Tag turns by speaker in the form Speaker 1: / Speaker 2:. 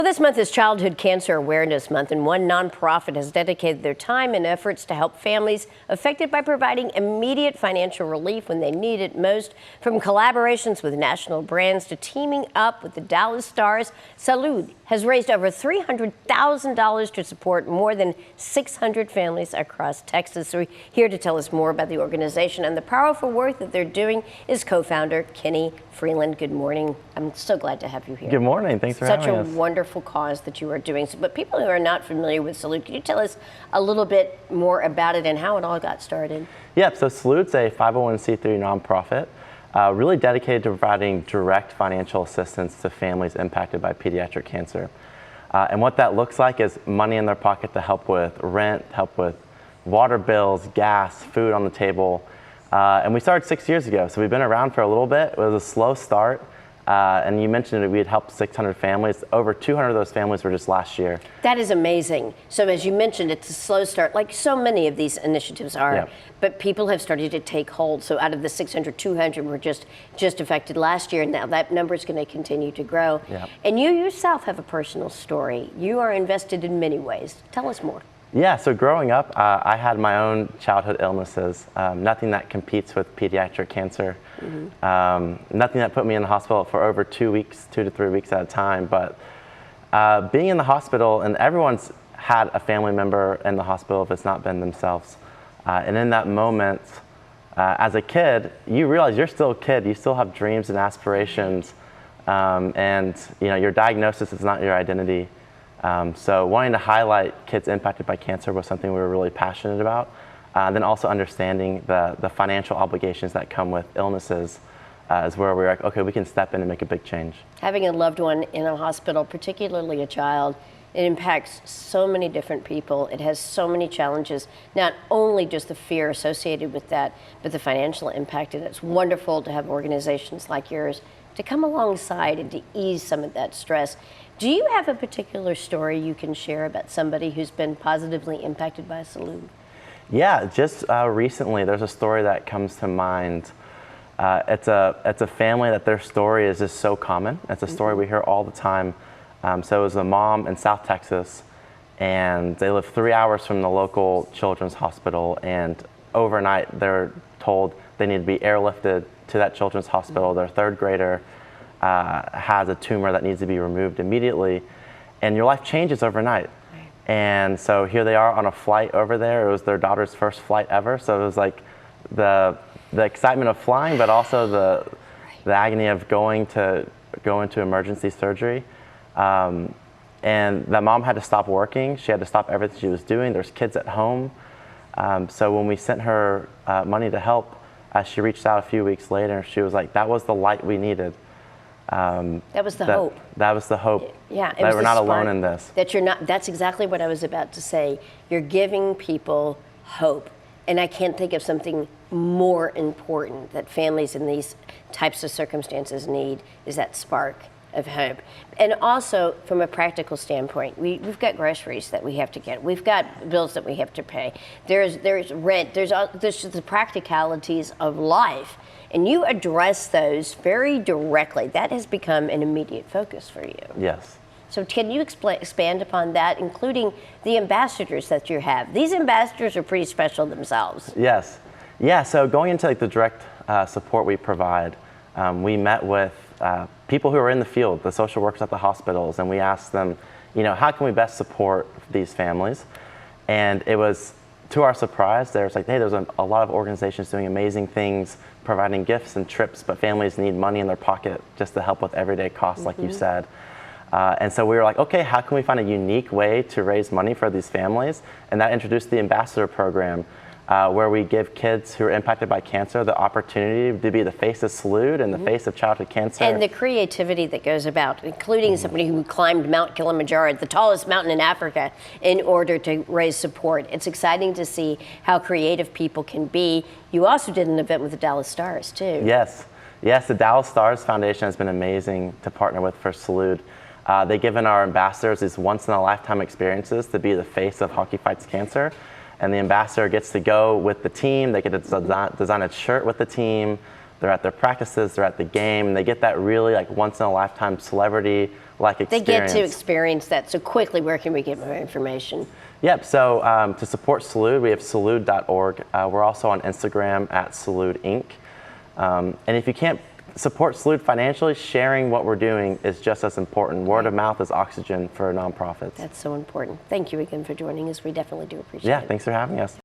Speaker 1: This month is Childhood Cancer Awareness Month, and one nonprofit has dedicated their time and efforts to help families affected by providing immediate financial relief when they need it most. From collaborations with national brands to teaming up with the Dallas Stars, Salood has raised over $300,000 to support more than 600 families across Texas. So here to tell us more about the organization and the powerful work that they're doing is co-founder Kenny Freeland. Good morning. I'm so glad to have you here.
Speaker 2: Good morning. Thanks for having us.
Speaker 1: Such a wonderful cause that you are doing. But people who are not familiar with Salood, can you tell us a little bit more about it and how it all got started?
Speaker 2: Yeah, so Salood's a 501c3 nonprofit, really dedicated to providing direct financial assistance to families impacted by pediatric cancer. And what that looks like is money in their pocket to help with rent, help with water bills, gas, food on the table. And we started 6 years ago, so we've been around for a little bit. It was a slow start. And you mentioned that we had helped 600 families. Over 200 of those families were just last year.
Speaker 1: That is amazing. So as you mentioned, it's a slow start, like so many of these initiatives are. Yep. But people have started to take hold. So out of the 600, 200 were just affected last year. Now that number is going to continue to grow.
Speaker 2: Yep.
Speaker 1: And you yourself have a personal story. You are invested in many ways. Tell us more.
Speaker 2: Yeah, so growing up, I had my own childhood illnesses, nothing that competes with pediatric cancer, nothing that put me in the hospital for over 2 weeks, 2 to 3 weeks at a time. But being in the hospital, and everyone's had a family member in the hospital if it's not been themselves. And in that moment, as a kid, you realize you're still a kid, you still have dreams and aspirations, and your diagnosis is not your identity. So wanting to highlight kids impacted by cancer was something we were really passionate about. Then also understanding the financial obligations that come with illnesses is where we're like, okay, we can step in and make a big change.
Speaker 1: Having a loved one in a hospital, particularly a child, it impacts so many different people. It has so many challenges, not only just the fear associated with that, but the financial impact. And it's wonderful to have organizations like yours to come alongside and to ease some of that stress. Do you have a particular story you can share about somebody who's been positively impacted by Salood?
Speaker 2: Yeah, just recently there's a story that comes to mind. It's a family that their story is just so common. It's a story we hear all the time. So it was a mom in South Texas, and they live 3 hours from the local children's hospital, and overnight they're told they need to be airlifted to that children's hospital. Their third grader has a tumor that needs to be removed immediately, and your life changes overnight. Right. And so here they are on a flight over there. It was their daughter's first flight ever, so it was like the excitement of flying, but also the agony of going to emergency surgery. And that mom had to stop working. She had to stop everything she was doing. There's kids at home. So when we sent her money to help, she reached out a few weeks later. She was like, that was the light we needed.
Speaker 1: That was the hope.
Speaker 2: That was the hope.
Speaker 1: Yeah,
Speaker 2: that we're not alone in this.
Speaker 1: That you're not. That's exactly what I was about to say. You're giving people hope, and I can't think of something more important that families in these types of circumstances need is that spark of hope. And also, from a practical standpoint, we've got groceries that we have to get. We've got bills that we have to pay. There's rent. There's the practicalities of life. And you address those very directly. That has become an immediate focus for you.
Speaker 2: Yes.
Speaker 1: So can you expand upon that, including the ambassadors that you have? These ambassadors are pretty special themselves.
Speaker 2: Yes. Yeah, so going into the direct support we provide, we met with people who are in the field, the social workers at the hospitals, and we asked them, how can we best support these families? And it was, to our surprise, there's a lot of organizations doing amazing things, providing gifts and trips, but families need money in their pocket just to help with everyday costs, like you said. And so we were like, okay, how can we find a unique way to raise money for these families? And that introduced the ambassador program, where we give kids who are impacted by cancer the opportunity to be the face of Salood and the face of childhood cancer.
Speaker 1: And the creativity that goes about, including somebody who climbed Mount Kilimanjaro, the tallest mountain in Africa, in order to raise support. It's exciting to see how creative people can be. You also did an event with the Dallas Stars, too.
Speaker 2: Yes. Yes, the Dallas Stars Foundation has been amazing to partner with for Salood. They've given our ambassadors these once-in-a-lifetime experiences to be the face of Hockey Fights Cancer. And the ambassador gets to go with the team. They get to design a shirt with the team. They're at their practices, they're at the game. They get that really once-in-a-lifetime celebrity like
Speaker 1: They
Speaker 2: experience.
Speaker 1: get to experience that. So quickly, where can we get more information?
Speaker 2: Yep, so to support Salood, we have salood.org. We're also on Instagram at Salood Inc. And if you can't support Salood financially, sharing what we're doing is just as important. Word of mouth is oxygen for nonprofits.
Speaker 1: That's so important. Thank you again for joining us. We definitely do appreciate it.
Speaker 2: Yeah, thanks for having us.